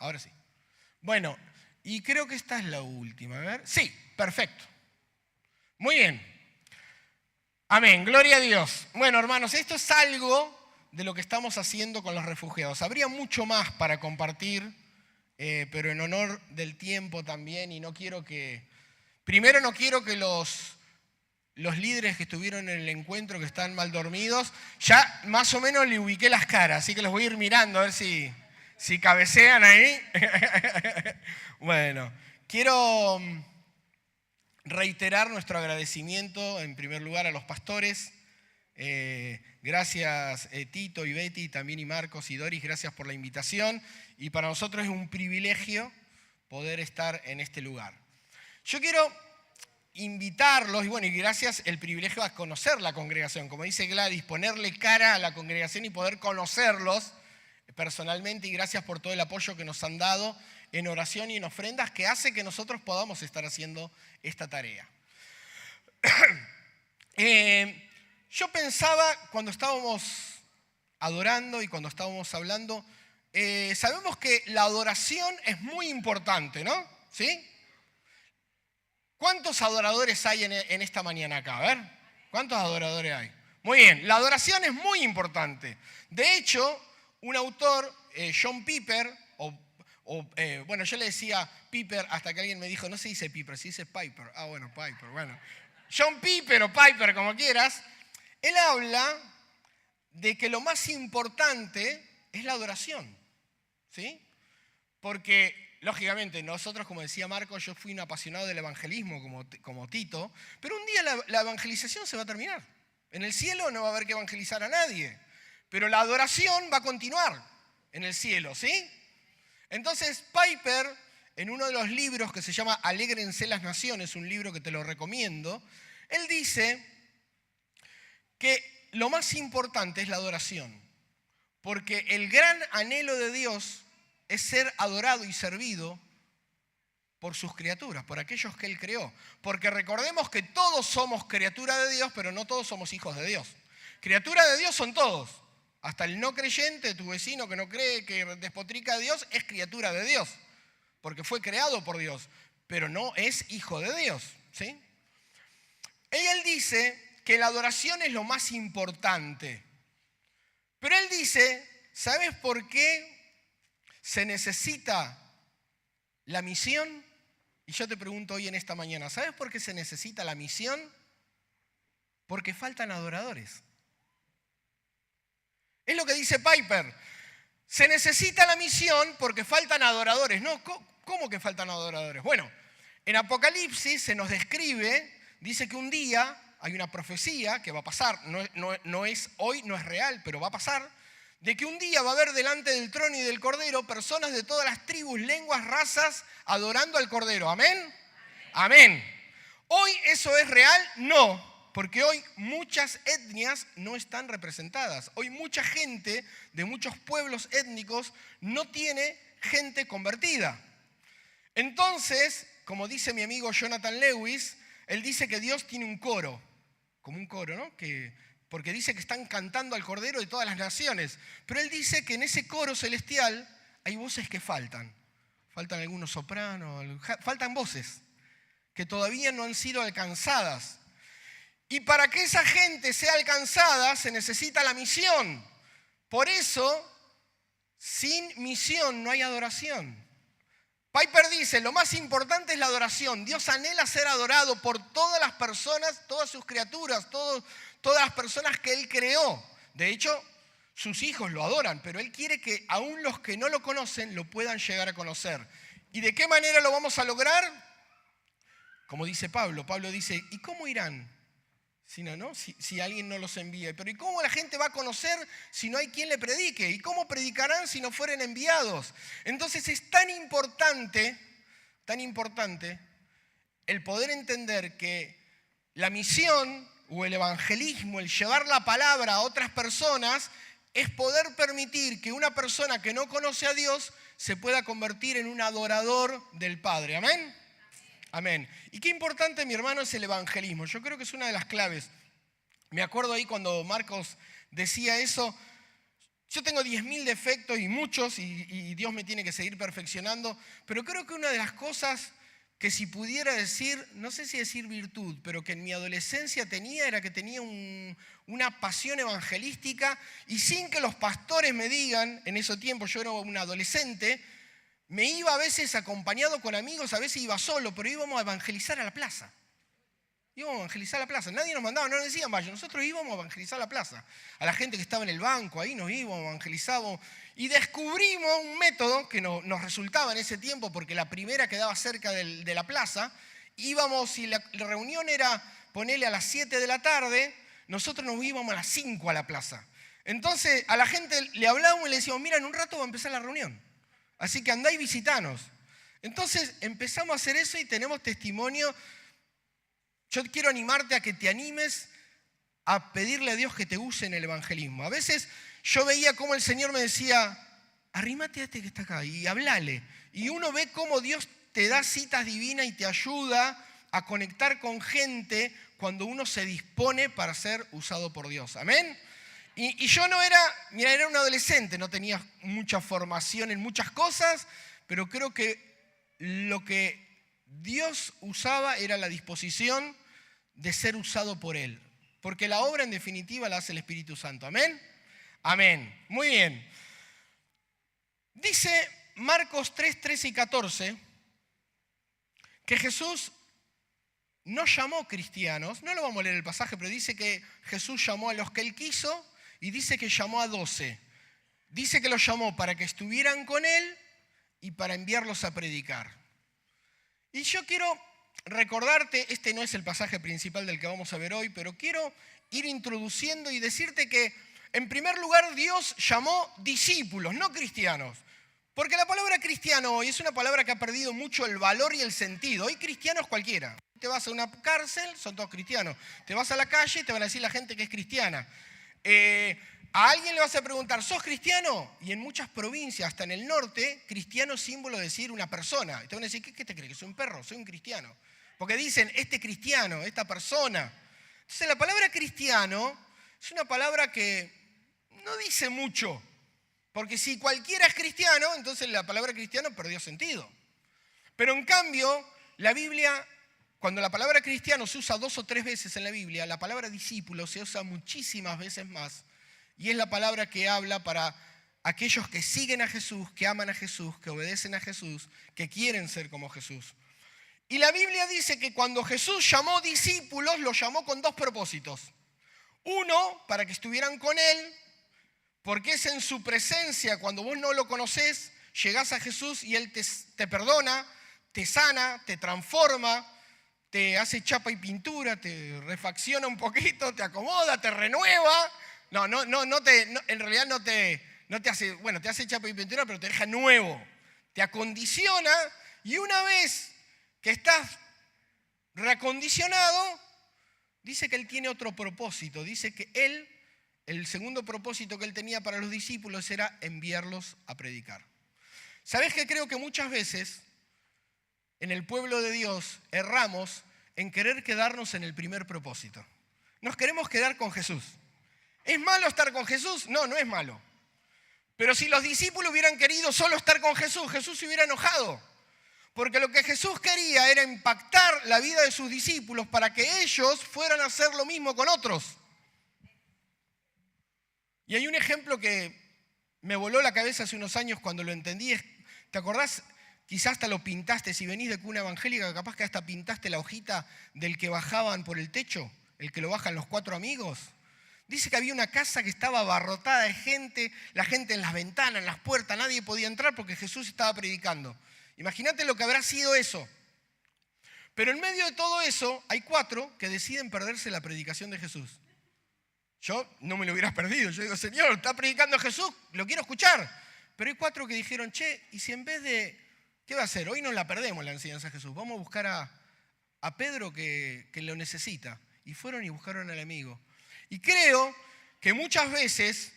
Ahora sí. Bueno, y creo que esta es la última. A ver. Sí, perfecto. Muy bien. Amén, gloria a Dios. Bueno, hermanos, esto es algo de lo que estamos haciendo con los refugiados. Habría mucho más para compartir, pero en honor del tiempo también, y no quiero que... Primero no quiero que los líderes que estuvieron en el encuentro, que están mal dormidos, ya más o menos le ubiqué las caras, así que los voy a ir mirando a ver si cabecean ahí. Bueno, quiero reiterar nuestro agradecimiento en primer lugar a los pastores. Gracias Tito y Betty, también y Marcos y Doris, gracias por la invitación. Y para nosotros es un privilegio poder estar en este lugar. Yo quiero invitarlos, y bueno, y gracias el privilegio a conocer la congregación, como dice Gladys, ponerle cara a la congregación y poder conocerlos personalmente, y gracias por todo el apoyo que nos han dado en oración y en ofrendas, que hace que nosotros podamos estar haciendo esta tarea. Yo pensaba cuando estábamos adorando y cuando estábamos hablando, sabemos que la adoración es muy importante, ¿no? ¿Sí? ¿Cuántos adoradores hay en esta mañana acá? A ver, ¿cuántos adoradores hay? Muy bien, la adoración es muy importante. De hecho, un autor, John Piper, bueno, yo le decía Piper hasta que alguien me dijo, no se dice Piper, se dice Piper. Ah, bueno, Piper, bueno. John Piper o Piper, como quieras, él habla de que lo más importante es la adoración, ¿sí? Porque lógicamente, nosotros, como decía Marcos, yo fui un apasionado del evangelismo como Tito, pero un día la evangelización se va a terminar. En el cielo no va a haber que evangelizar a nadie, pero la adoración va a continuar en el cielo, ¿sí? Entonces, Piper, en uno de los libros que se llama Alégrense las Naciones, un libro que te lo recomiendo, él dice que lo más importante es la adoración, porque el gran anhelo de Dios es ser adorado y servido por sus criaturas, por aquellos que Él creó. Porque recordemos que todos somos criaturas de Dios, pero no todos somos hijos de Dios. Criaturas de Dios son todos. Hasta el no creyente, tu vecino que no cree, que despotrica de Dios, es criatura de Dios. Porque fue creado por Dios, pero no es hijo de Dios, ¿sí? Él dice que la adoración es lo más importante. Pero él dice, ¿sabes por qué se necesita la misión? Y yo te pregunto hoy en esta mañana, ¿sabes por qué se necesita la misión? Porque faltan adoradores. Es lo que dice Piper. Se necesita la misión porque faltan adoradores. No, ¿cómo que faltan adoradores? Bueno, en Apocalipsis se nos describe, dice que un día hay una profecía que va a pasar, no es hoy, no es real, pero va a pasar, de que un día va a haber delante del trono y del Cordero personas de todas las tribus, lenguas, razas, adorando al Cordero. ¿Amén? Amén. ¿Hoy eso es real? No, porque hoy muchas etnias no están representadas. Hoy mucha gente de muchos pueblos étnicos no tiene gente convertida. Entonces, como dice mi amigo Jonathan Lewis, él dice que Dios tiene un coro, como un coro, ¿no? Porque dice que están cantando al Cordero de todas las naciones. Pero él dice que en ese coro celestial hay voces que faltan. Faltan algunos sopranos, faltan voces que todavía no han sido alcanzadas. Y para que esa gente sea alcanzada se necesita la misión. Por eso, sin misión no hay adoración. Piper dice, lo más importante es la adoración. Dios anhela ser adorado por todas las personas, todas sus criaturas, todas las personas que Él creó. De hecho, sus hijos lo adoran, pero Él quiere que aún los que no lo conocen lo puedan llegar a conocer. ¿Y de qué manera lo vamos a lograr? Como dice Pablo. Pablo dice, ¿y cómo irán? Si alguien no los envía. Pero ¿y cómo la gente va a conocer si no hay quien le predique? ¿Y cómo predicarán si no fueren enviados? Entonces es tan importante el poder entender que la misión o el evangelismo, el llevar la palabra a otras personas, es poder permitir que una persona que no conoce a Dios se pueda convertir en un adorador del Padre. ¿Amén? Amén. Y qué importante, mi hermano, es el evangelismo. Yo creo que es una de las claves. Me acuerdo ahí cuando Marcos decía eso, Yo tengo 10.000 defectos y muchos, y Dios me tiene que seguir perfeccionando, pero creo que una de las cosas que si pudiera decir, no sé si decir virtud, pero que en mi adolescencia tenía, era que tenía una pasión evangelística, y sin que los pastores me digan, en ese tiempo yo era un adolescente, me iba a veces acompañado con amigos, a veces iba solo, pero íbamos a evangelizar a la plaza. Íbamos a evangelizar la plaza. Nadie nos mandaba, no nos decían vaya. Nosotros íbamos a evangelizar la plaza. A la gente que estaba en el banco, ahí nos íbamos, evangelizábamos. Y descubrimos un método que nos resultaba en ese tiempo, porque la primera quedaba cerca de la plaza. Íbamos, y la reunión era ponerle a las 7 de la tarde, nosotros nos íbamos a las 5 a la plaza. Entonces a la gente le hablábamos y le decíamos, mira, en un rato va a empezar la reunión. Así que andá y visitanos. Entonces empezamos a hacer eso y tenemos testimonio. Yo quiero animarte a que te animes a pedirle a Dios que te use en el evangelismo. A veces yo veía cómo el Señor me decía, arrímate a este que está acá y hablale. Y uno ve cómo Dios te da citas divinas y te ayuda a conectar con gente cuando uno se dispone para ser usado por Dios. ¿Amén? Y yo no era, mira, era un adolescente, no tenía mucha formación en muchas cosas, pero creo que lo que Dios usaba era la disposición de ser usado por Él. Porque la obra en definitiva la hace el Espíritu Santo. ¿Amén? Amén. Muy bien. Dice Marcos 3, 13 y 14 que Jesús no llamó cristianos. No lo vamos a leer el pasaje, pero dice que Jesús llamó a los que Él quiso y dice que llamó a 12. Dice que los llamó para que estuvieran con Él y para enviarlos a predicar. Y yo quiero recordarte, este no es el pasaje principal del que vamos a ver hoy, pero quiero ir introduciendo y decirte que, en primer lugar, Dios llamó discípulos, no cristianos. Porque la palabra cristiano hoy es una palabra que ha perdido mucho el valor y el sentido. Hoy cristiano es cualquiera. Te vas a una cárcel, son todos cristianos. Te vas a la calle y te van a decir la gente que es cristiana. A alguien le vas a preguntar, ¿sos cristiano? Y en muchas provincias, hasta en el norte, cristiano es símbolo de decir una persona. Y te van a decir, ¿qué te crees? ¿Que soy un perro? Soy un cristiano. Porque dicen, este cristiano, esta persona. Entonces la palabra cristiano es una palabra que no dice mucho. Porque si cualquiera es cristiano, entonces la palabra cristiano perdió sentido. Pero en cambio, la Biblia, cuando la palabra cristiano se usa 2 o 3 veces en la Biblia, la palabra discípulo se usa muchísimas veces más. Y es la palabra que habla para aquellos que siguen a Jesús, que aman a Jesús, que obedecen a Jesús, que quieren ser como Jesús. Y la Biblia dice que cuando Jesús llamó discípulos, los llamó con 2 propósitos. Uno, para que estuvieran con Él, porque es en su presencia, cuando vos no lo conocés, llegás a Jesús y Él te perdona, te sana, te transforma, te hace chapa y pintura, te refacciona un poquito, te acomoda, te renueva. En realidad no te hace, bueno, te hace chapa y pintura, pero te deja nuevo, te acondiciona, y una vez que estás reacondicionado, dice que Él tiene otro propósito. Dice que Él, el segundo propósito que Él tenía para los discípulos era enviarlos a predicar. ¿Sabés que creo que muchas veces en el pueblo de Dios erramos en querer quedarnos en el primer propósito? Nos queremos quedar con Jesús. ¿Es malo estar con Jesús? No, no es malo. Pero si los discípulos hubieran querido solo estar con Jesús, Jesús se hubiera enojado. Porque lo que Jesús quería era impactar la vida de sus discípulos para que ellos fueran a hacer lo mismo con otros. Y hay un ejemplo que me voló la cabeza hace unos años cuando lo entendí. ¿Te acordás? Quizás hasta lo pintaste. Si venís de cuna evangélica, capaz que hasta pintaste la hojita del que bajaban por el techo, el que lo bajan los 4 amigos. Dice que había una casa que estaba abarrotada de gente, la gente en las ventanas, en las puertas, nadie podía entrar porque Jesús estaba predicando. Imagínate lo que habrá sido eso. Pero en medio de todo eso, hay 4 que deciden perderse la predicación de Jesús. Yo no me lo hubiera perdido. Yo digo, Señor, está predicando Jesús, lo quiero escuchar. Pero hay 4 que dijeron, che, y si en vez de, ¿qué va a hacer? Hoy no la perdemos la enseñanza de Jesús. Vamos a buscar a Pedro que lo necesita. Y fueron y buscaron al amigo. Y creo que muchas veces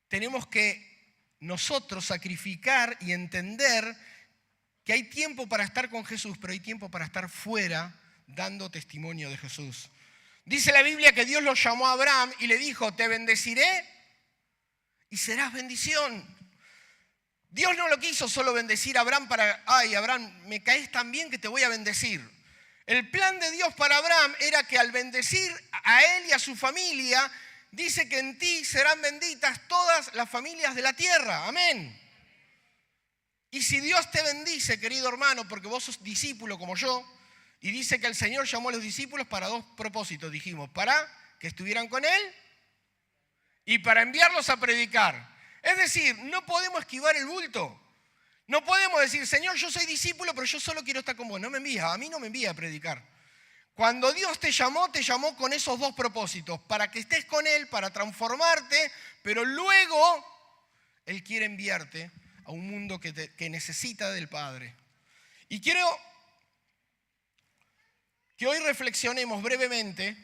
tenemos que nosotros sacrificar y entender que hay tiempo para estar con Jesús, pero hay tiempo para estar fuera dando testimonio de Jesús. Dice la Biblia que Dios lo llamó a Abraham y le dijo, te bendeciré y serás bendición. Dios no lo quiso solo bendecir a Abraham para, ay, Abraham, me caes tan bien que te voy a bendecir. El plan de Dios para Abraham era que al bendecir a él y a su familia, dice que en ti serán benditas todas las familias de la tierra. Amén. Y si Dios te bendice, querido hermano, porque vos sos discípulo como yo, y dice que el Señor llamó a los discípulos para dos propósitos, dijimos, para que estuvieran con Él y para enviarlos a predicar. Es decir, no podemos esquivar el bulto. No podemos decir, Señor, yo soy discípulo, pero yo solo quiero estar con vos. No me envías, a mí no me envía a predicar. Cuando Dios te llamó con esos dos propósitos, para que estés con Él, para transformarte, pero luego Él quiere enviarte a un mundo que necesita del Padre. Y quiero que hoy reflexionemos brevemente.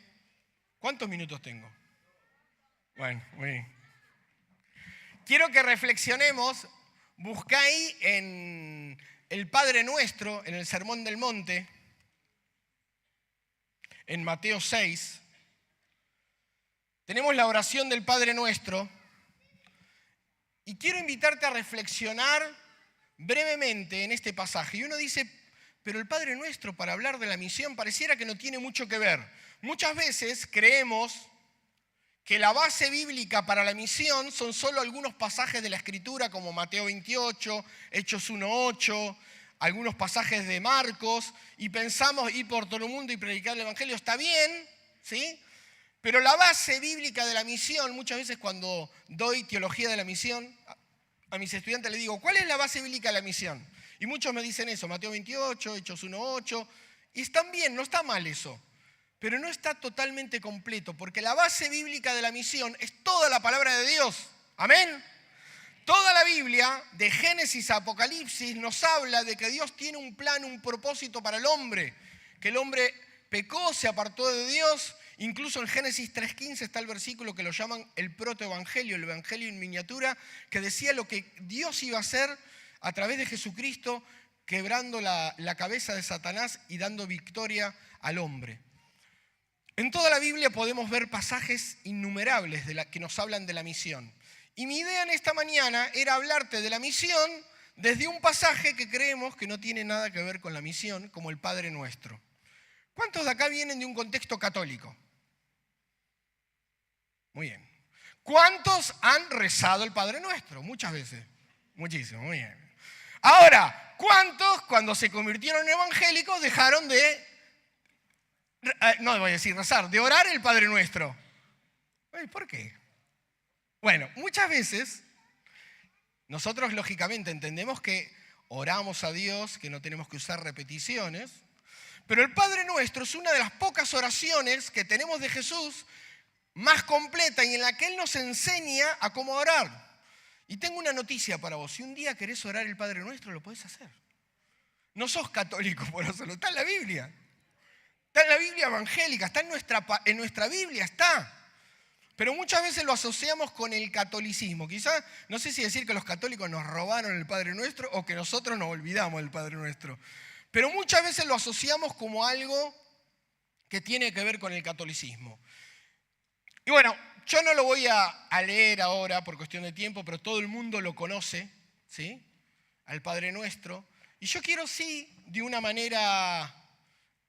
¿Cuántos minutos tengo? Bueno, muy bien. Quiero que reflexionemos, buscá ahí en el Padre Nuestro, en el Sermón del Monte, en Mateo 6. Tenemos la oración del Padre Nuestro y quiero invitarte a reflexionar brevemente en este pasaje. Y uno dice, pero el Padre Nuestro para hablar de la misión pareciera que no tiene mucho que ver. Muchas veces creemos que la base bíblica para la misión son solo algunos pasajes de la Escritura como Mateo 28, Hechos 1:8, algunos pasajes de Marcos, y pensamos ir por todo el mundo y predicar el Evangelio. Está bien, ¿sí? Pero la base bíblica de la misión, muchas veces cuando doy teología de la misión, a mis estudiantes les digo, ¿cuál es la base bíblica de la misión? Y muchos me dicen eso, Mateo 28, Hechos 1:8, y están bien, no está mal eso. Pero no está totalmente completo, porque la base bíblica de la misión es toda la palabra de Dios. Amén. Toda la Biblia, de Génesis a Apocalipsis, nos habla de que Dios tiene un plan, un propósito para el hombre, que el hombre pecó, se apartó de Dios. Incluso en Génesis 3:15 está el versículo que lo llaman el protoevangelio, el evangelio en miniatura, que decía lo que Dios iba a hacer a través de Jesucristo, quebrando la cabeza de Satanás y dando victoria al hombre. En toda la Biblia podemos ver pasajes innumerables que nos hablan de la misión. Y mi idea en esta mañana era hablarte de la misión desde un pasaje que creemos que no tiene nada que ver con la misión, como el Padre Nuestro. ¿Cuántos de acá vienen de un contexto católico? Muy bien. ¿Cuántos han rezado el Padre Nuestro? Muchas veces. Muchísimo, muy bien. Ahora, ¿cuántos cuando se convirtieron en evangélicos dejaron de... no voy a decir rezar, de orar el Padre Nuestro? ¿Por qué? Bueno, muchas veces nosotros lógicamente entendemos que oramos a Dios, que no tenemos que usar repeticiones, pero el Padre Nuestro es una de las pocas oraciones que tenemos de Jesús más completa y en la que Él nos enseña a cómo orar. Y tengo una noticia para vos, si un día querés orar el Padre Nuestro, lo podés hacer. No sos católico por hacerlo, está en la Biblia. Está en la Biblia evangélica, está en nuestra Biblia, está. Pero muchas veces lo asociamos con el catolicismo. Quizás, no sé si decir que los católicos nos robaron el Padre Nuestro o que nosotros nos olvidamos del Padre Nuestro. Pero muchas veces lo asociamos como algo que tiene que ver con el catolicismo. Y bueno, yo no lo voy a leer ahora por cuestión de tiempo, pero todo el mundo lo conoce, ¿sí? Al Padre Nuestro. Y yo quiero, sí, de una manera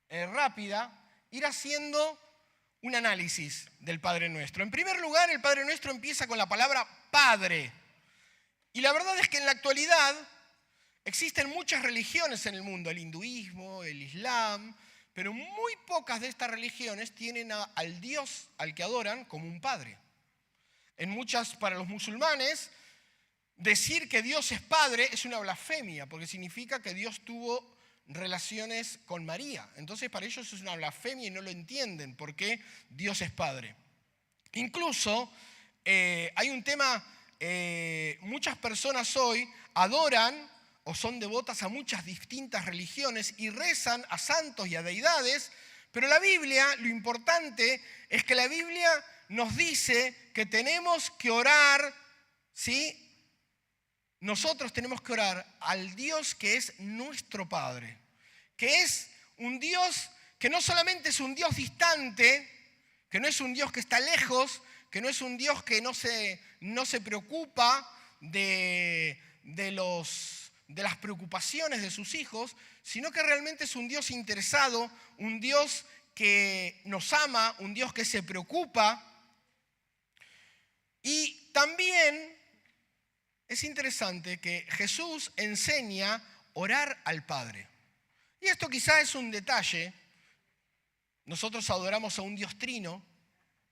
rápida, ir haciendo un análisis del Padre Nuestro. En primer lugar, el Padre Nuestro empieza con la palabra Padre. Y la verdad es que en la actualidad existen muchas religiones en el mundo, el hinduismo, el islam, pero muy pocas de estas religiones tienen al Dios al que adoran como un Padre. En muchas, para los musulmanes, decir que Dios es Padre es una blasfemia, porque significa que Dios tuvo relaciones con María. Entonces para ellos es una blasfemia y no lo entienden porque Dios es Padre. Incluso hay un tema, muchas personas hoy adoran o son devotas a muchas distintas religiones y rezan a santos y a deidades, pero la Biblia, lo importante es que la Biblia nos dice que tenemos que orar, ¿sí? Nosotros tenemos que orar al Dios que es nuestro Padre, que es un Dios que no solamente es un Dios distante, que no es un Dios que está lejos, que no es un Dios que no se preocupa de las preocupaciones de sus hijos, sino que realmente es un Dios interesado, un Dios que nos ama, un Dios que se preocupa. Y también es interesante que Jesús enseña a orar al Padre. Y esto quizá es un detalle. Nosotros adoramos a un Dios trino,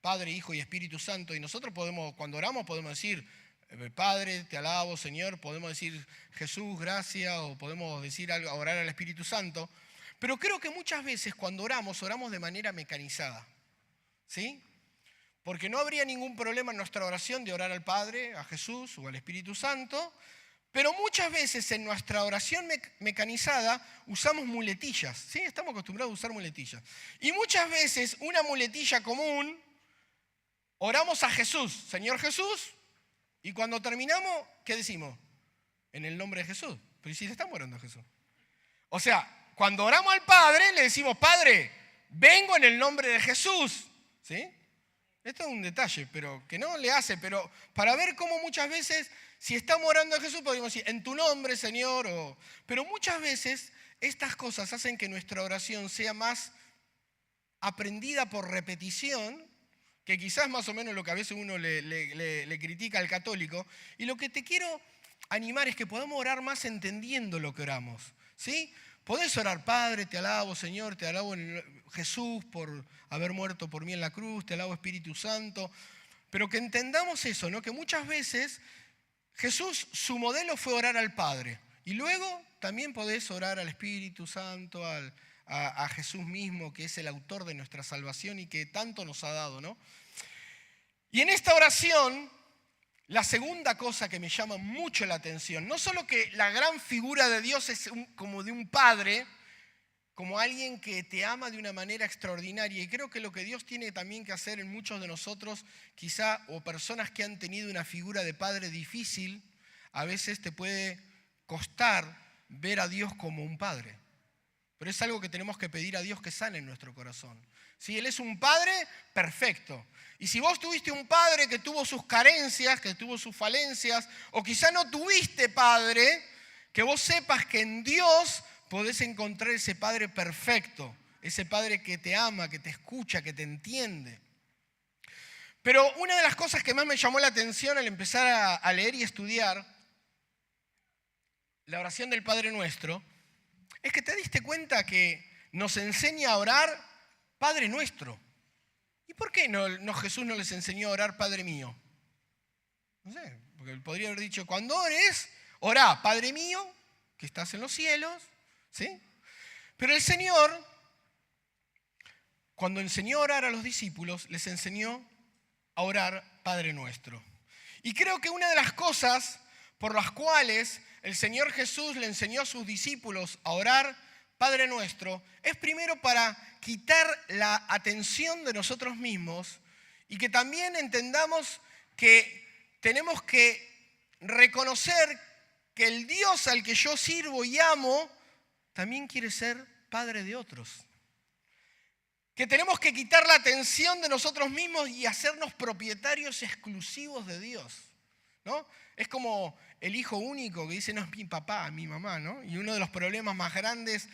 Padre, Hijo y Espíritu Santo, y nosotros cuando oramos podemos decir, Padre, te alabo, Señor, podemos decir Jesús, gracias, o podemos decir algo, orar al Espíritu Santo. Pero creo que muchas veces cuando oramos de manera mecanizada, ¿sí? Porque no habría ningún problema en nuestra oración de orar al Padre, a Jesús o al Espíritu Santo, pero muchas veces en nuestra oración mecanizada usamos muletillas, ¿sí? Estamos acostumbrados a usar muletillas. Y muchas veces una muletilla común, oramos a Jesús, Señor Jesús, y cuando terminamos, ¿qué decimos? En el nombre de Jesús. Pero ¿y si le estamos orando a Jesús? O sea, cuando oramos al Padre, le decimos, Padre, vengo en el nombre de Jesús, ¿sí? Esto es un detalle, pero que no le hace, pero para ver cómo muchas veces, si estamos orando a Jesús, podemos decir, en tu nombre, Señor, pero muchas veces estas cosas hacen que nuestra oración sea más aprendida por repetición, que quizás más o menos lo que a veces uno le critica al católico, y lo que te quiero animar es que podamos orar más entendiendo lo que oramos, ¿sí? Podés orar, Padre, te alabo, Señor, te alabo Jesús por haber muerto por mí en la cruz, te alabo Espíritu Santo, pero que entendamos eso, ¿no? Que muchas veces Jesús, su modelo fue orar al Padre, y luego también podés orar al Espíritu Santo, a Jesús mismo, que es el autor de nuestra salvación y que tanto nos ha dado, ¿no? Y en esta oración, la segunda cosa que me llama mucho la atención, no solo que la gran figura de Dios es como de un padre, como alguien que te ama de una manera extraordinaria, y creo que lo que Dios tiene también que hacer en muchos de nosotros, quizá, o personas que han tenido una figura de padre difícil, a veces te puede costar ver a Dios como un padre. Pero es algo que tenemos que pedir a Dios que sane en nuestro corazón. Si Él es un padre, perfecto. Y si vos tuviste un padre que tuvo sus carencias, que tuvo sus falencias, o quizá no tuviste padre, que vos sepas que en Dios podés encontrar ese padre perfecto, ese padre que te ama, que te escucha, que te entiende. Pero una de las cosas que más me llamó la atención al empezar a leer y estudiar la oración del Padre Nuestro, es que te diste cuenta que nos enseña a orar Padre Nuestro. ¿Y por qué Jesús no les enseñó a orar Padre Mío? No sé, porque él podría haber dicho, cuando ores, orá, Padre mío, que estás en los cielos, ¿sí? Pero el Señor, cuando enseñó a orar a los discípulos, les enseñó a orar Padre Nuestro. Y creo que una de las cosas por las cuales el Señor Jesús le enseñó a sus discípulos a orar Padre Nuestro, es primero para quitar la atención de nosotros mismos y que también entendamos que tenemos que reconocer que el Dios al que yo sirvo y amo también quiere ser Padre de otros. Que tenemos que quitar la atención de nosotros mismos y hacernos propietarios exclusivos de Dios, ¿no? Es como el hijo único que dice, no es mi papá, es mi mamá, ¿no? Y uno de los problemas más grandes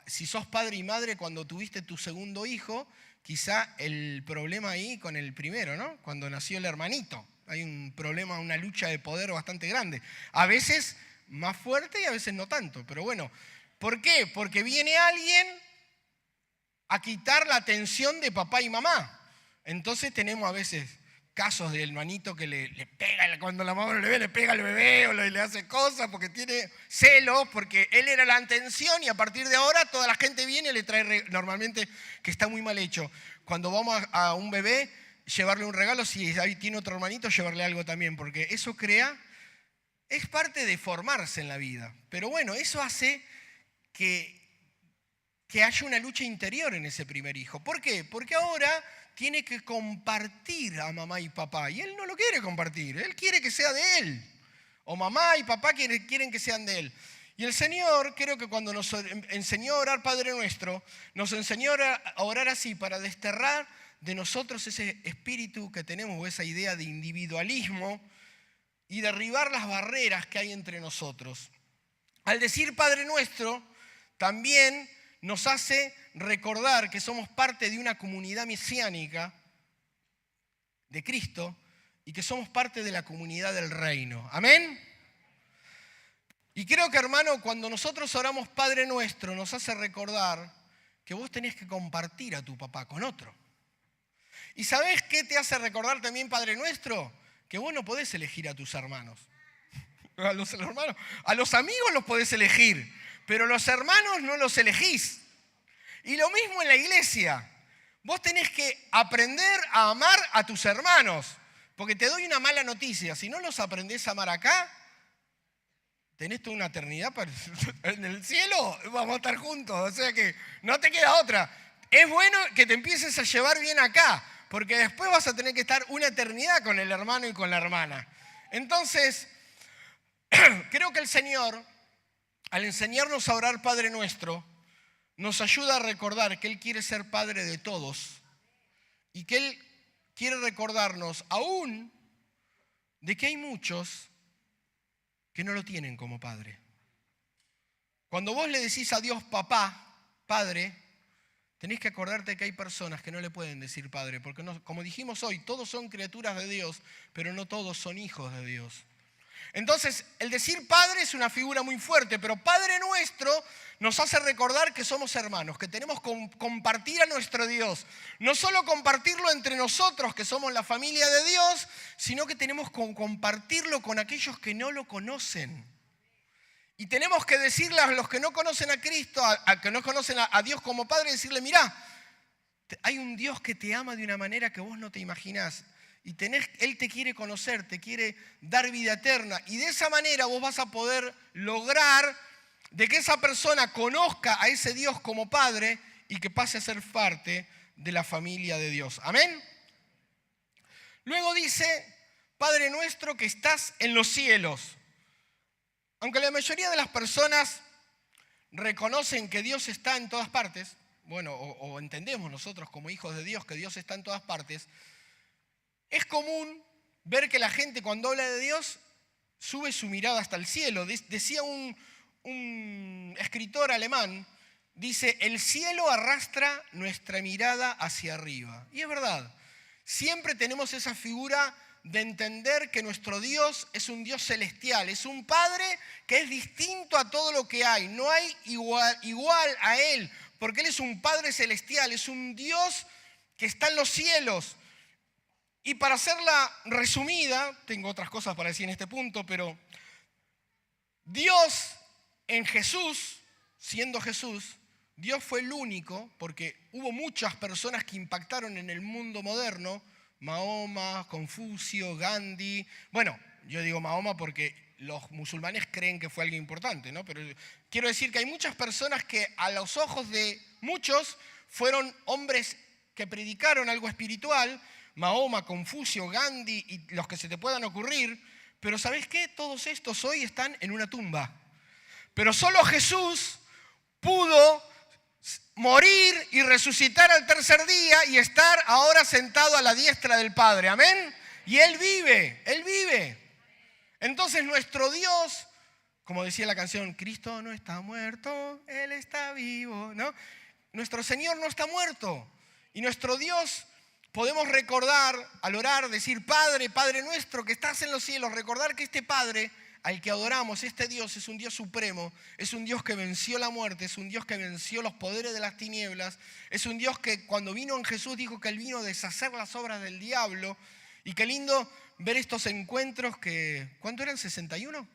si sos padre y madre, cuando tuviste tu segundo hijo, quizá el problema ahí con el primero, ¿no? Cuando nació el hermanito. Hay un problema, una lucha de poder bastante grande. A veces más fuerte y a veces no tanto. Pero bueno, ¿por qué? Porque viene alguien a quitar la atención de papá y mamá. Entonces tenemos a veces casos del hermanito que le pega, cuando la mamá le ve, le pega al bebé o le hace cosas porque tiene celos, porque él era la atención y a partir de ahora toda la gente viene y le trae, normalmente, que está muy mal hecho. Cuando vamos a un bebé, llevarle un regalo, si ahí tiene otro hermanito, llevarle algo también, porque eso es parte de formarse en la vida. Pero bueno, eso hace que haya una lucha interior en ese primer hijo. ¿Por qué? Porque ahora tiene que compartir a mamá y papá. Y él no lo quiere compartir, él quiere que sea de él. O mamá y papá quieren que sean de él. Y el Señor, creo que cuando nos enseñó a orar Padre Nuestro, nos enseñó a orar así para desterrar de nosotros ese espíritu que tenemos o esa idea de individualismo y derribar las barreras que hay entre nosotros. Al decir Padre Nuestro, también nos hace recordar que somos parte de una comunidad mesiánica de Cristo y que somos parte de la comunidad del reino. ¿Amén? Y creo que, hermano, cuando nosotros oramos Padre Nuestro, nos hace recordar que vos tenés que compartir a tu papá con otro. ¿Y sabés qué te hace recordar también Padre Nuestro? Que vos no podés elegir a tus hermanos. A los amigos los podés elegir, pero los hermanos no los elegís. Y lo mismo en la iglesia. Vos tenés que aprender a amar a tus hermanos. Porque te doy una mala noticia. Si no los aprendés a amar acá, tenés toda una eternidad en el cielo. Vamos a estar juntos. O sea que no te queda otra. Es bueno que te empieces a llevar bien acá. Porque después vas a tener que estar una eternidad con el hermano y con la hermana. Entonces, creo que el Señor, al enseñarnos a orar Padre Nuestro, nos ayuda a recordar que Él quiere ser Padre de todos y que Él quiere recordarnos aún de que hay muchos que no lo tienen como Padre. Cuando vos le decís a Dios papá, Padre, tenés que acordarte que hay personas que no le pueden decir Padre, porque no, como dijimos hoy, todos son criaturas de Dios, pero no todos son hijos de Dios. Entonces, el decir Padre es una figura muy fuerte, pero Padre Nuestro nos hace recordar que somos hermanos, que tenemos que compartir a nuestro Dios. No solo compartirlo entre nosotros, que somos la familia de Dios, sino que tenemos que compartirlo con aquellos que no lo conocen. Y tenemos que decirle a los que no conocen a Cristo, a que no conocen a Dios como Padre, decirle, mirá, hay un Dios que te ama de una manera que vos no te imaginás. Y Él te quiere conocer, te quiere dar vida eterna. Y de esa manera vos vas a poder lograr de que esa persona conozca a ese Dios como Padre y que pase a ser parte de la familia de Dios. ¿Amén? Luego dice, Padre nuestro que estás en los cielos. Aunque la mayoría de las personas reconocen que Dios está en todas partes, bueno, o entendemos nosotros como hijos de Dios que Dios está en todas partes, es común ver que la gente cuando habla de Dios sube su mirada hasta el cielo. Decía un escritor alemán, dice, el cielo arrastra nuestra mirada hacia arriba. Y es verdad, siempre tenemos esa figura de entender que nuestro Dios es un Dios celestial, es un Padre que es distinto a todo lo que hay. No hay igual a Él, porque Él es un Padre celestial, es un Dios que está en los cielos. Y para hacerla resumida, tengo otras cosas para decir en este punto, pero Dios en Jesús, siendo Jesús, Dios fue el único, porque hubo muchas personas que impactaron en el mundo moderno, Mahoma, Confucio, Gandhi. Bueno, yo digo Mahoma porque los musulmanes creen que fue alguien importante, ¿no? Pero quiero decir que hay muchas personas que a los ojos de muchos fueron hombres que predicaron algo espiritual, Mahoma, Confucio, Gandhi y los que se te puedan ocurrir, pero ¿sabés qué? Todos estos hoy están en una tumba. Pero solo Jesús pudo morir y resucitar al tercer día y estar ahora sentado a la diestra del Padre. ¿Amén? Y Él vive, Él vive. Entonces nuestro Dios, como decía la canción, Cristo no está muerto, Él está vivo, ¿no? Nuestro Señor no está muerto. Y nuestro Dios podemos recordar, al orar, decir, Padre, Padre nuestro que estás en los cielos, recordar que este Padre al que adoramos, este Dios es un Dios supremo, es un Dios que venció la muerte, es un Dios que venció los poderes de las tinieblas, es un Dios que cuando vino en Jesús dijo que Él vino a deshacer las obras del diablo. Y qué lindo ver estos encuentros que, ¿cuánto eran? ¿61?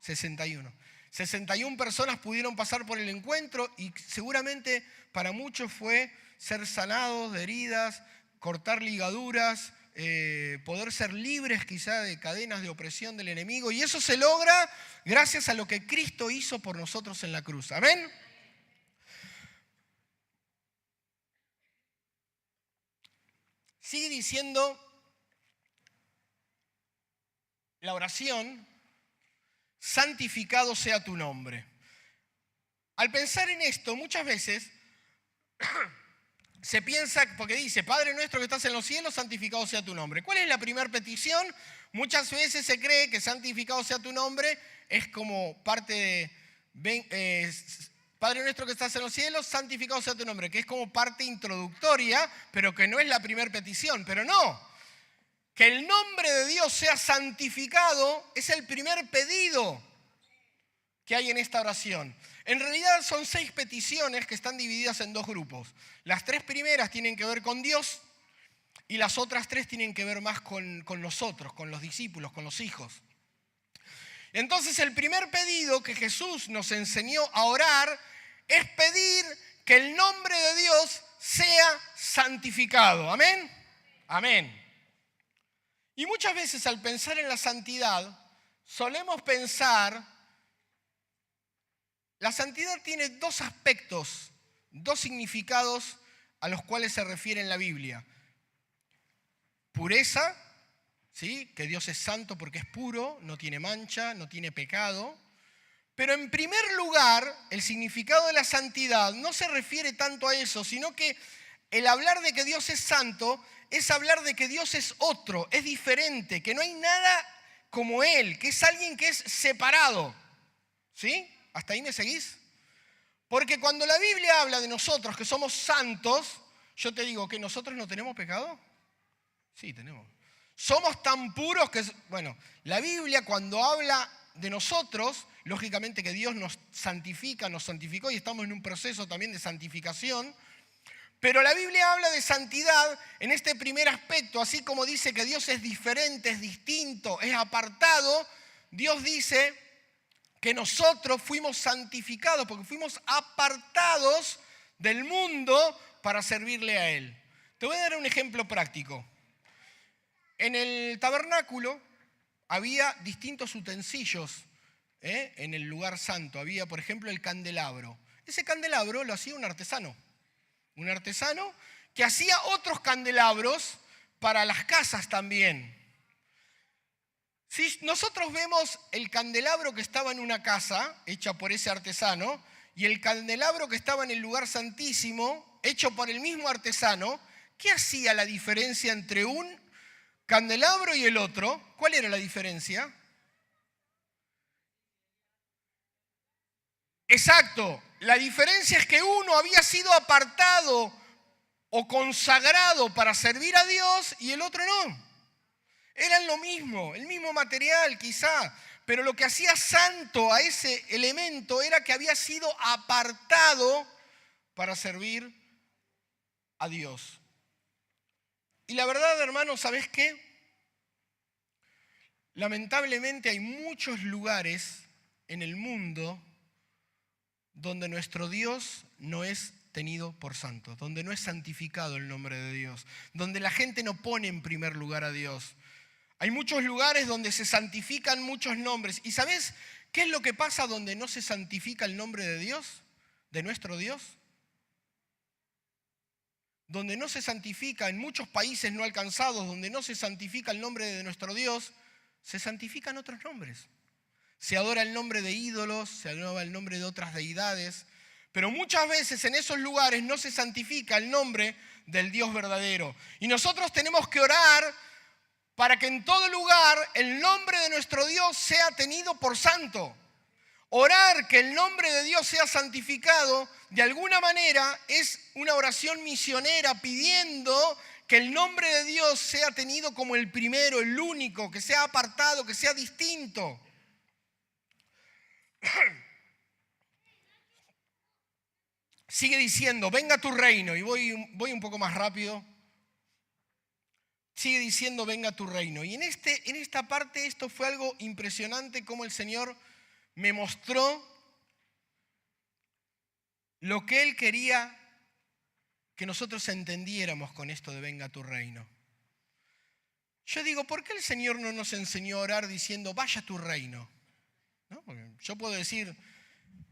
61. 61 personas pudieron pasar por el encuentro y seguramente para muchos fue ser sanados de heridas, cortar ligaduras, poder ser libres quizá de cadenas de opresión del enemigo. Y eso se logra gracias a lo que Cristo hizo por nosotros en la cruz. ¿Amén? Sigue diciendo la oración, santificado sea tu nombre. Al pensar en esto, muchas veces se piensa, porque dice, Padre nuestro que estás en los cielos, santificado sea tu nombre. ¿Cuál es la primera petición? Muchas veces se cree que santificado sea tu nombre es como parte de, Padre nuestro que estás en los cielos, santificado sea tu nombre, que es como parte introductoria, pero que no es la primera petición. Pero no, que el nombre de Dios sea santificado es el primer pedido que hay en esta oración. En realidad son 6 peticiones que están divididas en 2 grupos. Las 3 primeras tienen que ver con Dios y las otras 3 tienen que ver más con nosotros, con los discípulos, con los hijos. Entonces el primer pedido que Jesús nos enseñó a orar es pedir que el nombre de Dios sea santificado. ¿Amén? Amén. Y muchas veces al pensar en la santidad, solemos pensar, la santidad tiene 2 aspectos, 2 significados a los cuales se refiere en la Biblia. Pureza, ¿sí? Que Dios es santo porque es puro, no tiene mancha, no tiene pecado. Pero en primer lugar, el significado de la santidad no se refiere tanto a eso, sino que el hablar de que Dios es santo es hablar de que Dios es otro, es diferente, que no hay nada como Él, que es alguien que es separado. ¿Sí? ¿Hasta ahí me seguís? Porque cuando la Biblia habla de nosotros que somos santos, yo te digo que nosotros no tenemos pecado. Sí, tenemos. Somos tan puros que, bueno, la Biblia cuando habla de nosotros, lógicamente que Dios nos santifica, nos santificó y estamos en un proceso también de santificación, pero la Biblia habla de santidad en este primer aspecto, así como dice que Dios es diferente, es distinto, es apartado, Dios dice que nosotros fuimos santificados porque fuimos apartados del mundo para servirle a Él. Te voy a dar un ejemplo práctico. En el tabernáculo había distintos utensilios en el lugar santo. Había, por ejemplo, el candelabro. Ese candelabro lo hacía un artesano que hacía otros candelabros para las casas también. Si nosotros vemos el candelabro que estaba en una casa, hecha por ese artesano, y el candelabro que estaba en el lugar santísimo, hecho por el mismo artesano, ¿qué hacía la diferencia entre un candelabro y el otro? ¿Cuál era la diferencia? Exacto, la diferencia es que uno había sido apartado o consagrado para servir a Dios y el otro no. Eran lo mismo, el mismo material quizá, pero lo que hacía santo a ese elemento era que había sido apartado para servir a Dios. Y la verdad, hermanos, ¿sabés qué? Lamentablemente hay muchos lugares en el mundo donde nuestro Dios no es tenido por santo, donde no es santificado el nombre de Dios, donde la gente no pone en primer lugar a Dios. Hay muchos lugares donde se santifican muchos nombres. ¿Y sabes qué es lo que pasa donde no se santifica el nombre de Dios, de nuestro Dios? Donde no se santifica, en muchos países no alcanzados, donde no se santifica el nombre de nuestro Dios, se santifican otros nombres. Se adora el nombre de ídolos, se adora el nombre de otras deidades, pero muchas veces en esos lugares no se santifica el nombre del Dios verdadero. Y nosotros tenemos que orar para que en todo lugar el nombre de nuestro Dios sea tenido por santo. Orar que el nombre de Dios sea santificado, de alguna manera, es una oración misionera pidiendo que el nombre de Dios sea tenido como el primero, el único, que sea apartado, que sea distinto. Sigue diciendo, venga tu reino, y voy un poco más rápido. Sigue diciendo, venga tu reino. Y en esta parte esto fue algo impresionante, como el Señor me mostró lo que Él quería que nosotros entendiéramos con esto de venga tu reino. Yo digo, ¿por qué el Señor no nos enseñó a orar diciendo, vaya tu reino? ¿No? Yo puedo decir,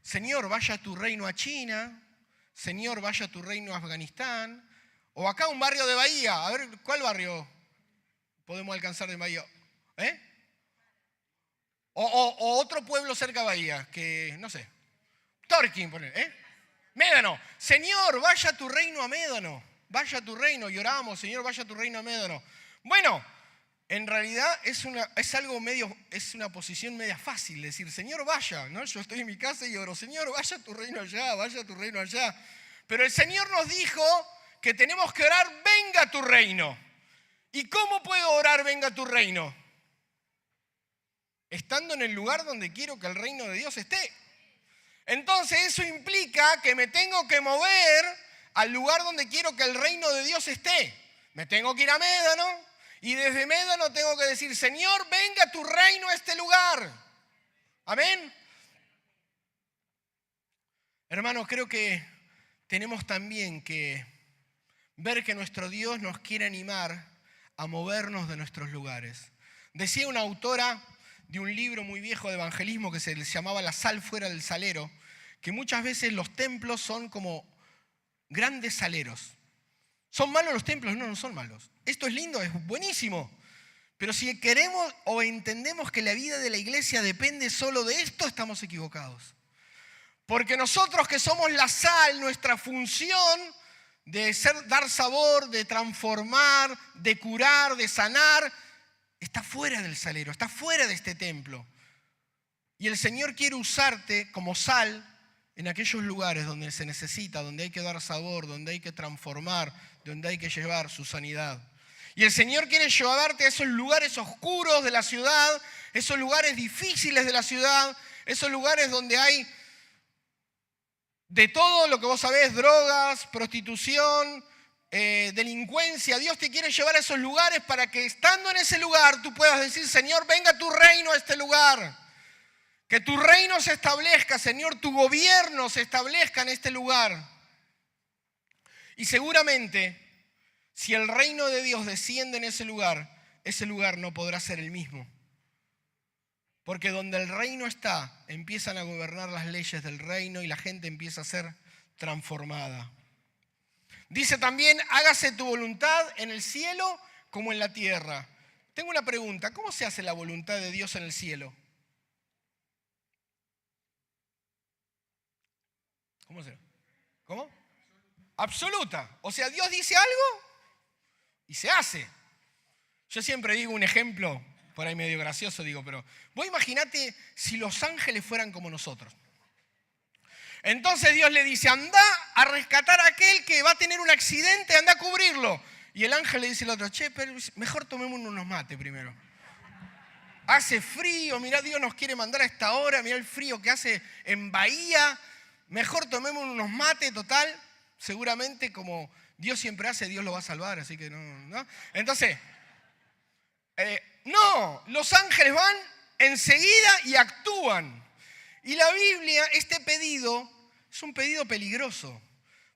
Señor, vaya tu reino a China, Señor, vaya tu reino a Afganistán, o acá un barrio de Bahía. A ver, ¿cuál barrio podemos alcanzar de Bahía? O otro pueblo cerca de Bahía, que no sé, Torquín, Médano. Señor, vaya tu reino a Médano. vaya a tu reino, y oramos, Señor, vaya a tu reino a Médano. Bueno, en realidad es una posición media fácil, decir, Señor, vaya, ¿no? Yo estoy en mi casa y oro, Señor, vaya a tu reino allá, vaya a tu reino allá. Pero el Señor nos dijo que tenemos que orar, venga a tu reino. ¿Y cómo puedo orar, venga a tu reino? Estando en el lugar donde quiero que el reino de Dios esté. Entonces eso implica que me tengo que mover al lugar donde quiero que el reino de Dios esté. Me tengo que ir a Médano y desde Médano tengo que decir, Señor, venga tu reino a este lugar. Amén. Hermanos, creo que tenemos también que ver que nuestro Dios nos quiere animar a movernos de nuestros lugares. Decía una autora de un libro muy viejo de evangelismo que se llamaba La sal fuera del salero, que muchas veces los templos son como grandes saleros. ¿Son malos los templos? No, no son malos. Esto es lindo, es buenísimo. Pero si queremos o entendemos que la vida de la iglesia depende solo de esto, estamos equivocados. Porque nosotros que somos la sal, nuestra función de dar sabor, de transformar, de curar, de sanar, está fuera del salero, está fuera de este templo. Y el Señor quiere usarte como sal en aquellos lugares donde se necesita, donde hay que dar sabor, donde hay que transformar, donde hay que llevar su sanidad. Y el Señor quiere llevarte a esos lugares oscuros de la ciudad, esos lugares difíciles de la ciudad, esos lugares donde hay de todo lo que vos sabés, drogas, prostitución, delincuencia. Dios te quiere llevar a esos lugares para que estando en ese lugar tú puedas decir, Señor, venga tu reino a este lugar. Que tu reino se establezca, Señor, tu gobierno se establezca en este lugar. Y seguramente, si el reino de Dios desciende en ese lugar no podrá ser el mismo. Porque donde el reino está, empiezan a gobernar las leyes del reino y la gente empieza a ser transformada. Dice también, hágase tu voluntad en el cielo como en la tierra. Tengo una pregunta, ¿cómo se hace la voluntad de Dios en el cielo? ¿Cómo se? ¿Cómo? Absoluta. O sea, Dios dice algo y se hace. Yo siempre digo un ejemplo, por ahí medio gracioso, pero vos imaginate si los ángeles fueran como nosotros. Entonces Dios le dice, anda a rescatar a aquel que va a tener un accidente, anda a cubrirlo. Y el ángel le dice al otro, pero mejor tomemos unos mates primero. Hace frío, mirá, Dios nos quiere mandar a esta hora, mirá el frío que hace en Bahía. Mejor tomemos unos mates, total. Seguramente como Dios siempre hace, Dios lo va a salvar, así que no. Entonces, no, los ángeles van enseguida y actúan. Y la Biblia, este pedido, es un pedido peligroso,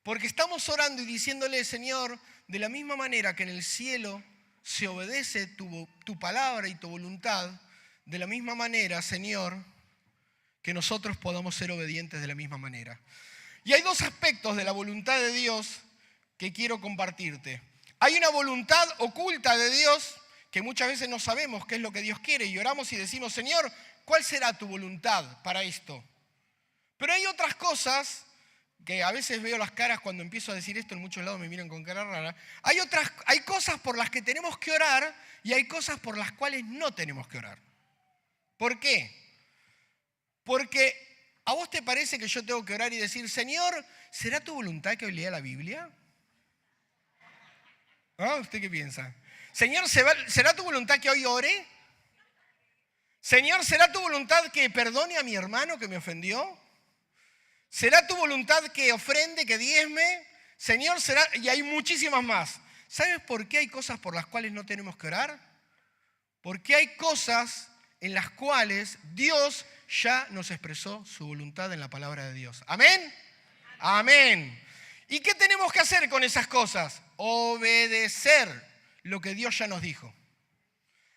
porque estamos orando y diciéndole, Señor, de la misma manera que en el cielo se obedece tu palabra y tu voluntad, de la misma manera, Señor, que nosotros podamos ser obedientes de la misma manera. Y hay dos aspectos de la voluntad de Dios que quiero compartirte. Hay una voluntad oculta de Dios que muchas veces no sabemos qué es lo que Dios quiere y oramos y decimos, Señor, ¿cuál será tu voluntad para esto? Pero hay otras cosas que a veces veo las caras cuando empiezo a decir esto, en muchos lados me miran con cara rara. Hay cosas por las que tenemos que orar y hay cosas por las cuales no tenemos que orar. ¿Por qué? Porque ¿a vos te parece que yo tengo que orar y decir, Señor, ¿será tu voluntad que hoy lea la Biblia? ¿Ah? ¿Usted qué piensa? Señor, ¿será tu voluntad que hoy ore? Señor, ¿será tu voluntad que perdone a mi hermano que me ofendió? ¿Será tu voluntad que ofrende, que diezme? Señor, será... Y hay muchísimas más. ¿Sabes por qué hay cosas por las cuales no tenemos que orar? Porque hay cosas en las cuales Dios ya nos expresó su voluntad en la palabra de Dios. ¿Amén? Amén. ¿Y qué tenemos que hacer con esas cosas? Obedecer lo que Dios ya nos dijo.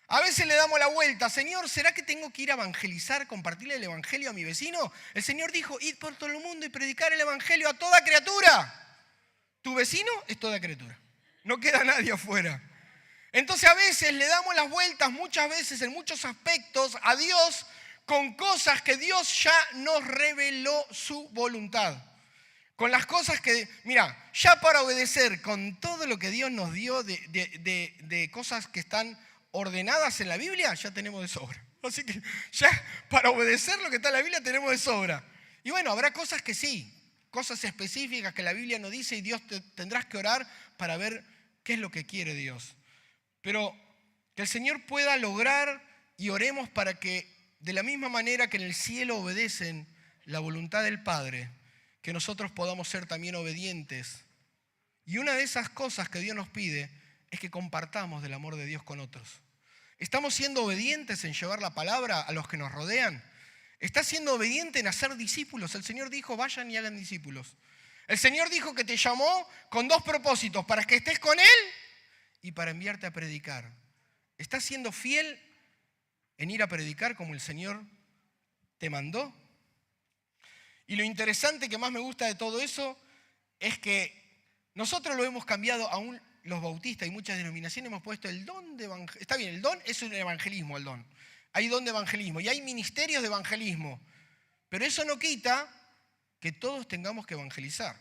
A veces le damos la vuelta, Señor, ¿será que tengo que ir a evangelizar, compartirle el evangelio a mi vecino? El Señor dijo, id por todo el mundo y predicar el evangelio a toda criatura. Tu vecino es toda criatura. No queda nadie afuera. Entonces a veces le damos las vueltas, muchas veces en muchos aspectos, a Dios con cosas que Dios ya nos reveló su voluntad. con las cosas que... Mira, ya para obedecer con todo lo que Dios nos dio de cosas que están ordenadas en la Biblia, ya tenemos de sobra. Así que ya para obedecer lo que está en la Biblia tenemos de sobra. Y bueno, habrá cosas que sí, cosas específicas que la Biblia no dice y Dios tendrás que orar para ver qué es lo que quiere Dios. Pero que el Señor pueda lograr y oremos para que de la misma manera que en el cielo obedecen la voluntad del Padre, que nosotros podamos ser también obedientes. Y una de esas cosas que Dios nos pide es que compartamos del amor de Dios con otros. ¿Estamos siendo obedientes en llevar la palabra a los que nos rodean? ¿Estás siendo obediente en hacer discípulos? El Señor dijo, vayan y hagan discípulos. El Señor dijo que te llamó con dos propósitos, para que estés con Él y para enviarte a predicar. ¿Estás siendo fiel en ir a predicar como el Señor te mandó? Y lo interesante que más me gusta de todo eso es que nosotros lo hemos cambiado, aún los bautistas y muchas denominaciones hemos puesto el don de evangelismo. Está bien, el don es un evangelismo, el don. Hay don de evangelismo y hay ministerios de evangelismo. Pero eso no quita que todos tengamos que evangelizar.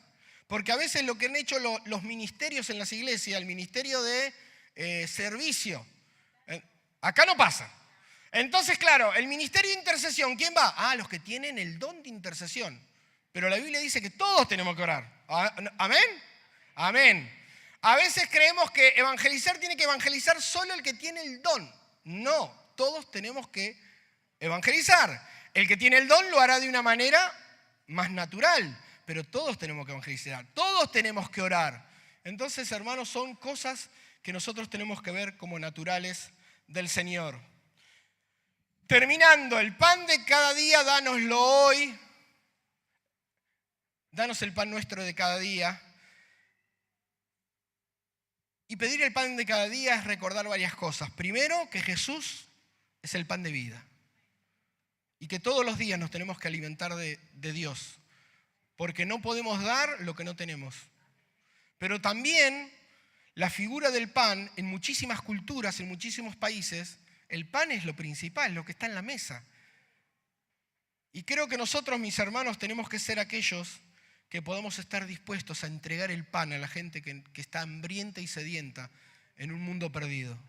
Porque a veces lo que han hecho los ministerios en las iglesias, el ministerio de servicio, acá no pasa. Entonces, claro, el ministerio de intercesión, ¿quién va? Ah, los que tienen el don de intercesión. Pero la Biblia dice que todos tenemos que orar. ¿Amén? Amén. A veces creemos que evangelizar tiene que evangelizar solo el que tiene el don. No, todos tenemos que evangelizar. El que tiene el don lo hará de una manera más natural, pero todos tenemos que evangelizar, todos tenemos que orar. Entonces, hermanos, son cosas que nosotros tenemos que ver como naturales del Señor. Terminando, el pan de cada día, dánoslo hoy. Danos el pan nuestro de cada día. Y pedir el pan de cada día es recordar varias cosas. Primero, que Jesús es el pan de vida. Y que todos los días nos tenemos que alimentar de Dios. Porque no podemos dar lo que no tenemos. Pero también la figura del pan, en muchísimas culturas, en muchísimos países, el pan es lo principal, lo que está en la mesa. Y creo que nosotros, mis hermanos, tenemos que ser aquellos que podamos estar dispuestos a entregar el pan a la gente que está hambrienta y sedienta en un mundo perdido.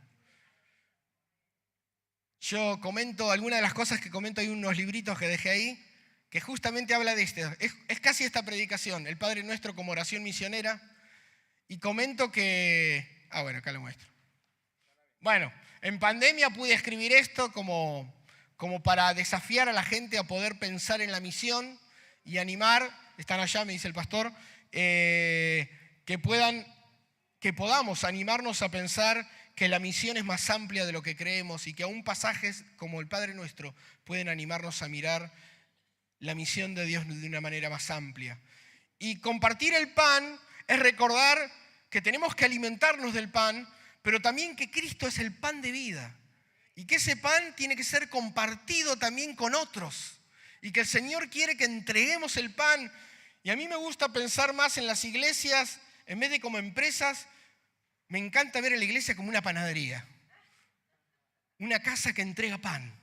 Yo comento, algunas de las cosas que comento, hay unos libritos que dejé ahí, que justamente habla de esto. Es casi esta predicación, el Padre Nuestro como oración misionera, y comento que... bueno, acá lo muestro. Bueno, en pandemia pude escribir esto como para desafiar a la gente a poder pensar en la misión y animar, están allá, me dice el pastor, que podamos animarnos a pensar que la misión es más amplia de lo que creemos y que aún pasajes como el Padre Nuestro pueden animarnos a mirar la misión de Dios de una manera más amplia. Y compartir el pan es recordar que tenemos que alimentarnos del pan, pero también que Cristo es el pan de vida y que ese pan tiene que ser compartido también con otros y que el Señor quiere que entreguemos el pan. Y a mí me gusta pensar más en las iglesias, en vez de como empresas, me encanta ver a la iglesia como una panadería, una casa que entrega pan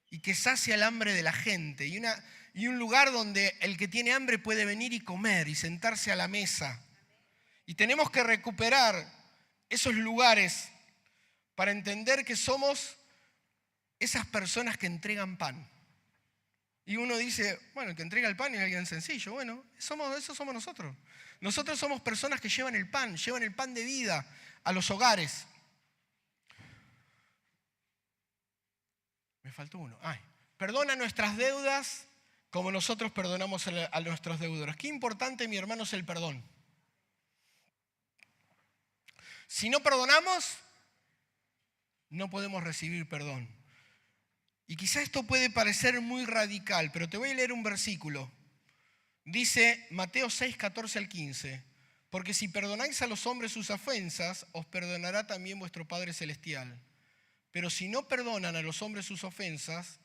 y que sacia el hambre de la gente y un lugar donde el que tiene hambre puede venir y comer y sentarse a la mesa. Y tenemos que recuperar esos lugares para entender que somos esas personas que entregan pan. Y uno dice, bueno, el que entrega el pan es alguien sencillo. Bueno, eso somos nosotros. Nosotros somos personas que llevan el pan de vida a los hogares. Me faltó uno. Perdona nuestras deudas como nosotros perdonamos a nuestros deudores. Qué importante, mi hermano, es el perdón. Si no perdonamos, no podemos recibir perdón. Y quizá esto puede parecer muy radical, pero te voy a leer un versículo. Dice Mateo 6, 14 al 15. Porque si perdonáis a los hombres sus ofensas, os perdonará también vuestro Padre Celestial. Pero si no perdonan a los hombres sus ofensas,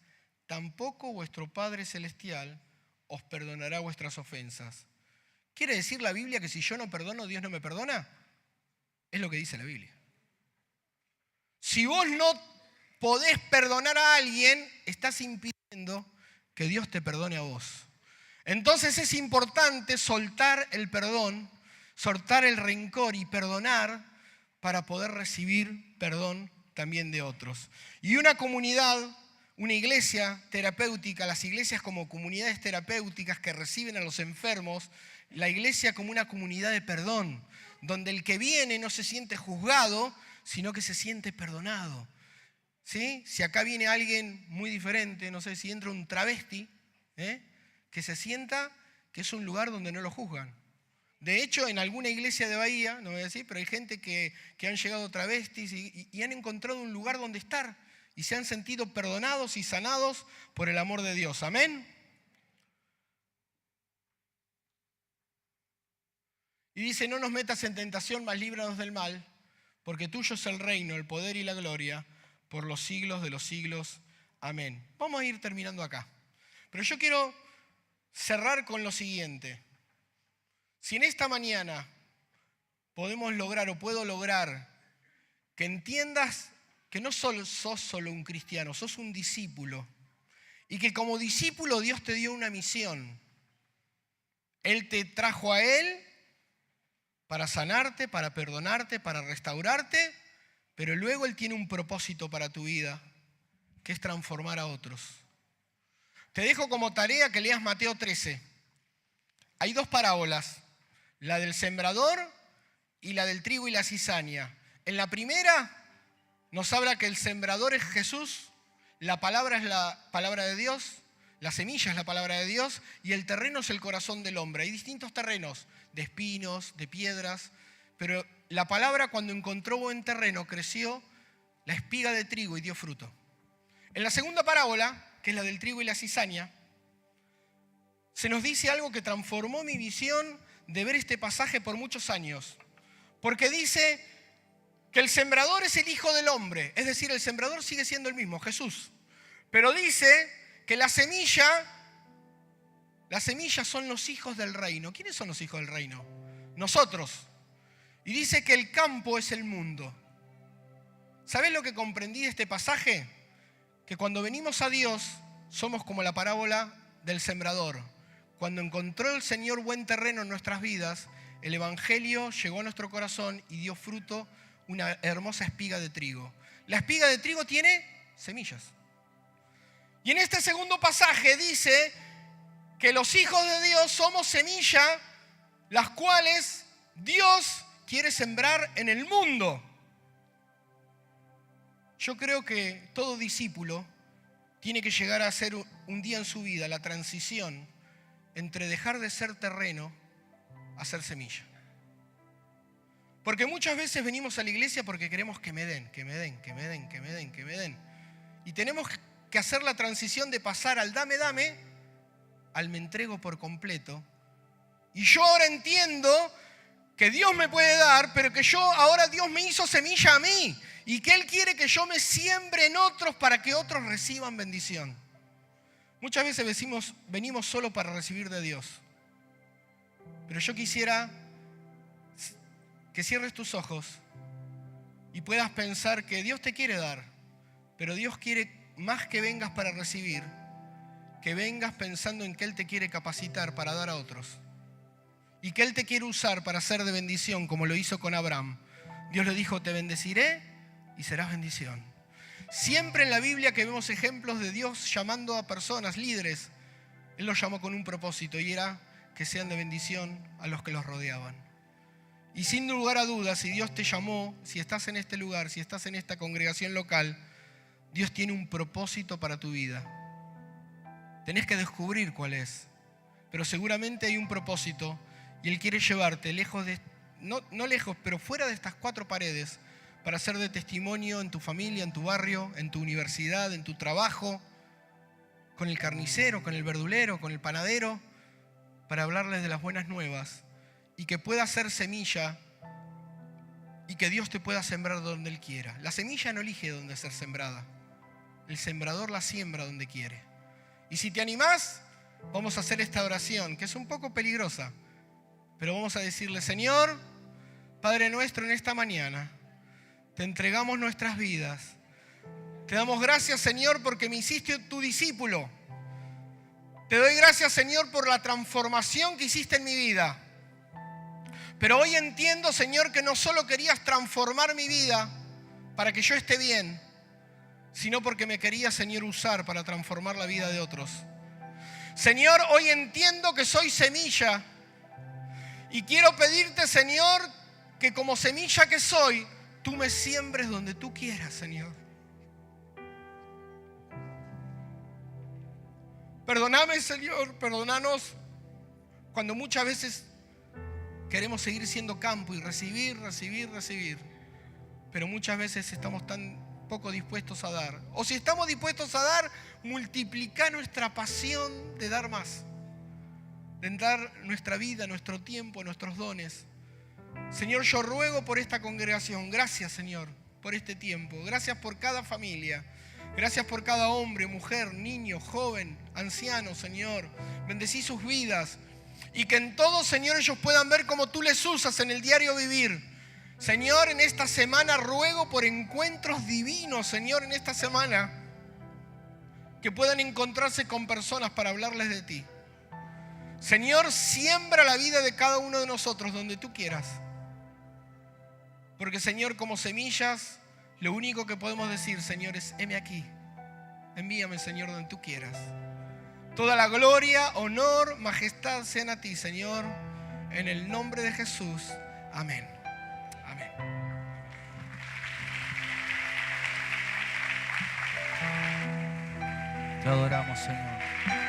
tampoco vuestro Padre Celestial os perdonará vuestras ofensas. ¿Quiere decir la Biblia que si yo no perdono, Dios no me perdona? Es lo que dice la Biblia. Si vos no podés perdonar a alguien, estás impidiendo que Dios te perdone a vos. Entonces es importante soltar el perdón, soltar el rencor y perdonar para poder recibir perdón también de otros. Y una comunidad, una iglesia terapéutica, las iglesias como comunidades terapéuticas que reciben a los enfermos, la iglesia como una comunidad de perdón, donde el que viene no se siente juzgado, sino que se siente perdonado. ¿Sí? Si acá viene alguien muy diferente, no sé, si entra un travesti, que se sienta que es un lugar donde no lo juzgan. De hecho, en alguna iglesia de Bahía, no voy a decir, pero hay gente que han llegado travestis y han encontrado un lugar donde estar y se han sentido perdonados y sanados por el amor de Dios. Amén. Y dice, no nos metas en tentación, mas líbranos del mal, porque tuyo es el reino, el poder y la gloria, por los siglos de los siglos. Amén. Vamos a ir terminando acá. Pero yo quiero cerrar con lo siguiente. Si en esta mañana podemos lograr o puedo lograr que entiendas que no sos solo un cristiano, sos un discípulo, y que como discípulo Dios te dio una misión. Él te trajo a Él para sanarte, para perdonarte, para restaurarte, pero luego Él tiene un propósito para tu vida, que es transformar a otros. Te dejo como tarea que leas Mateo 13. Hay dos parábolas, la del sembrador y la del trigo y la cizaña. En la primera nos habla que el sembrador es Jesús, la palabra es la palabra de Dios, la semilla es la palabra de Dios y el terreno es el corazón del hombre. Hay distintos terrenos, de espinos, de piedras, pero la palabra cuando encontró buen terreno creció la espiga de trigo y dio fruto. En la segunda parábola, que es la del trigo y la cizaña, se nos dice algo que transformó mi visión de ver este pasaje por muchos años. Porque dice que el sembrador es el Hijo del Hombre, es decir, el sembrador sigue siendo el mismo, Jesús. Pero dice que las semillas son los hijos del reino. ¿Quiénes son los hijos del reino? Nosotros. Y dice que el campo es el mundo. ¿Sabés lo que comprendí de este pasaje? Que cuando venimos a Dios somos como la parábola del sembrador. Cuando encontró el Señor buen terreno en nuestras vidas, el Evangelio llegó a nuestro corazón y dio fruto una hermosa espiga de trigo. La espiga de trigo tiene semillas. Y en este segundo pasaje dice que los hijos de Dios somos semilla, las cuales Dios quiere sembrar en el mundo. Yo creo que todo discípulo tiene que llegar a hacer un día en su vida la transición entre dejar de ser terreno a ser semilla. Porque muchas veces venimos a la iglesia porque queremos que me den. Y tenemos que hacer la transición de pasar al dame, al me entrego por completo. Y yo ahora entiendo que Dios me puede dar, pero que ahora Dios me hizo semilla a mí. Y que Él quiere que yo me siembre en otros para que otros reciban bendición. Muchas veces venimos solo para recibir de Dios. Pero yo quisiera que cierres tus ojos y puedas pensar que Dios te quiere dar, pero Dios quiere más que vengas para recibir, que vengas pensando en que Él te quiere capacitar para dar a otros y que Él te quiere usar para ser de bendición como lo hizo con Abraham. Dios le dijo, te bendeciré y serás bendición. Siempre en la Biblia que vemos ejemplos de Dios llamando a personas, líderes, Él los llamó con un propósito y era que sean de bendición a los que los rodeaban. Y sin lugar a dudas, si Dios te llamó, si estás en este lugar, si estás en esta congregación local, Dios tiene un propósito para tu vida. Tenés que descubrir cuál es, pero seguramente hay un propósito y Él quiere llevarte lejos no lejos, pero fuera de estas cuatro paredes, para ser de testimonio en tu familia, en tu barrio, en tu universidad, en tu trabajo, con el carnicero, con el verdulero, con el panadero, para hablarles de las buenas nuevas y que pueda ser semilla y que Dios te pueda sembrar donde Él quiera. La semilla no elige dónde ser sembrada. El sembrador la siembra donde quiere. Y si te animás, vamos a hacer esta oración, que es un poco peligrosa, pero vamos a decirle, Señor, Padre nuestro, en esta mañana, te entregamos nuestras vidas. Te damos gracias, Señor, porque me hiciste tu discípulo. Te doy gracias, Señor, por la transformación que hiciste en mi vida. Pero hoy entiendo, Señor, que no solo querías transformar mi vida para que yo esté bien, sino porque me querías, Señor, usar para transformar la vida de otros. Señor, hoy entiendo que soy semilla y quiero pedirte, Señor, que como semilla que soy, tú me siembres donde tú quieras, Señor. Perdóname, Señor, perdónanos cuando muchas veces queremos seguir siendo campo y recibir. Pero muchas veces estamos tan poco dispuestos a dar. O si estamos dispuestos a dar, multiplica nuestra pasión de dar más. De dar nuestra vida, nuestro tiempo, nuestros dones. Señor, yo ruego por esta congregación. Gracias, Señor, por este tiempo. Gracias por cada familia. Gracias por cada hombre, mujer, niño, joven, anciano, Señor. Bendecí sus vidas. Y que en todo, Señor, ellos puedan ver cómo tú les usas en el diario vivir. Señor, en esta semana ruego por encuentros divinos, Señor, en esta semana. Que puedan encontrarse con personas para hablarles de ti. Señor, siembra la vida de cada uno de nosotros donde tú quieras. Porque, Señor, como semillas, lo único que podemos decir, Señor, es: heme aquí. Envíame, Señor, donde tú quieras. Toda la gloria, honor, majestad sean a ti, Señor. En el nombre de Jesús. Amén. Amén. Te adoramos, Señor.